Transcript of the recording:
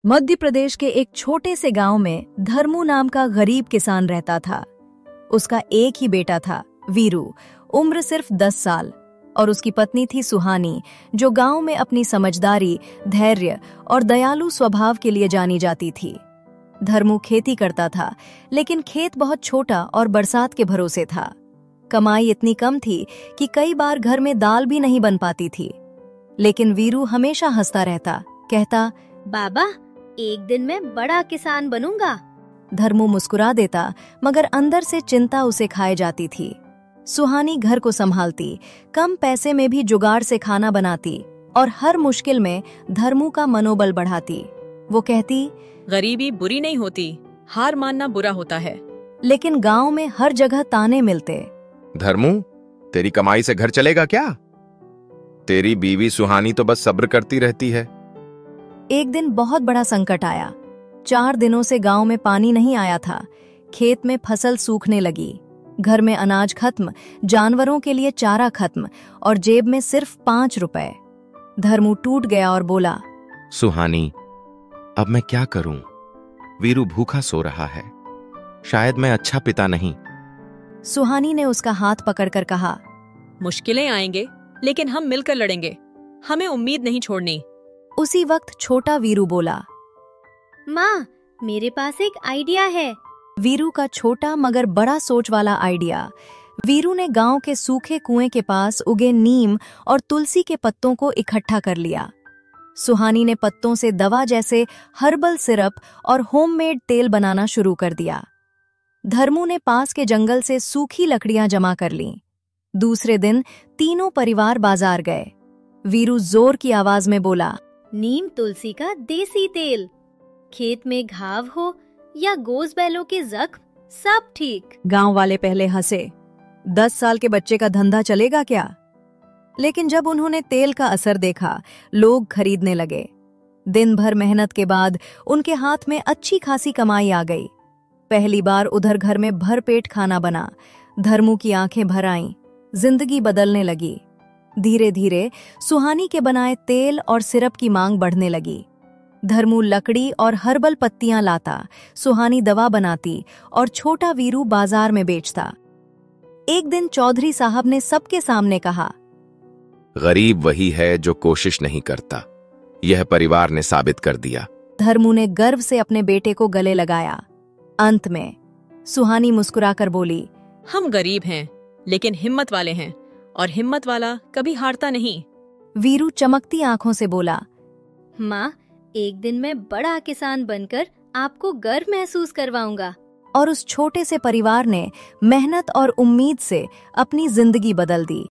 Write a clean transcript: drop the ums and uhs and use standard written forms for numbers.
मध्य प्रदेश के एक छोटे से गांव में धर्मू नाम का गरीब किसान रहता था। उसका एक ही बेटा था, वीरू, उम्र सिर्फ 10 साल, और उसकी पत्नी थी सुहानी, जो गांव में अपनी समझदारी, धैर्य और दयालु स्वभाव के लिए जानी जाती थी। धर्मू खेती करता था, लेकिन खेत बहुत छोटा और बरसात के भरोसे था। कमाई इतनी कम थी कि कई बार घर में दाल भी नहीं बन पाती थी। लेकिन वीरू हमेशा हंसता रहता, कहता, बाबा, एक दिन मैं बड़ा किसान बनूंगा। धर्मू मुस्कुरा देता, मगर अंदर से चिंता उसे खाए जाती थी। सुहानी घर को संभालती, कम पैसे में भी जुगाड़ से खाना बनाती और हर मुश्किल में धर्मू का मनोबल बढ़ाती। वो कहती, गरीबी बुरी नहीं होती, हार मानना बुरा होता है। लेकिन गांव में हर जगह ताने मिलते। धर्मू, तेरी कमाई से घर चलेगा क्या? तेरी बीवी सुहानी तो बस सब्र करती रहती है। एक दिन बहुत बड़ा संकट आया। 4 दिनों से गांव में पानी नहीं आया था। खेत में फसल सूखने लगी, घर में अनाज खत्म, जानवरों के लिए चारा खत्म, और जेब में सिर्फ 5 रुपए। धर्मू टूट गया और बोला, सुहानी, अब मैं क्या करूं? वीरू भूखा सो रहा है। शायद मैं अच्छा पिता नहीं। सुहानी ने उसका हाथ पकड़कर कहा, मुश्किलें आएंगे, लेकिन हम मिलकर लड़ेंगे। हमें उम्मीद नहीं छोड़नी। उसी वक्त छोटा वीरू बोला, माँ, मेरे पास एक आइडिया है। वीरू का छोटा मगर बड़ा सोच वाला आइडिया। वीरू ने गांव के सूखे कुएं के पास उगे नीम और तुलसी के पत्तों को इकट्ठा कर लिया। सुहानी ने पत्तों से दवा जैसे हर्बल सिरप और होममेड तेल बनाना शुरू कर दिया। धर्मू ने पास के जंगल से सूखी लकड़ियां जमा कर लीं। दूसरे दिन तीनों परिवार बाजार गए। वीरू जोर की आवाज में बोला, नीम तुलसी का देसी तेल, खेत में घाव हो या गोज बैलों के जख्म, सब ठीक। गांव वाले पहले हंसे, 10 साल के बच्चे का धंधा चलेगा क्या? लेकिन जब उन्होंने तेल का असर देखा, लोग खरीदने लगे। दिन भर मेहनत के बाद उनके हाथ में अच्छी खासी कमाई आ गई। पहली बार उधर घर में भरपेट खाना बना। धर्मू की आंखें भर आईं, जिंदगी बदलने लगी। धीरे धीरे सुहानी के बनाए तेल और सिरप की मांग बढ़ने लगी। धर्मू लकड़ी और हर्बल पत्तियां लाता, सुहानी दवा बनाती और छोटा वीरू बाजार में बेचता। एक दिन चौधरी साहब ने सबके सामने कहा, गरीब वही है जो कोशिश नहीं करता। यह परिवार ने साबित कर दिया। धर्मू ने गर्व से अपने बेटे को गले लगाया। अंत में सुहानी मुस्कुराकर बोली, हम गरीब हैं, लेकिन हिम्मत वाले हैं, और हिम्मत वाला कभी हारता नहीं। वीरू चमकती आंखों से बोला, माँ, एक दिन मैं बड़ा किसान बनकर आपको गर्व महसूस करवाऊंगा। और उस छोटे से परिवार ने मेहनत और उम्मीद से अपनी जिंदगी बदल दी।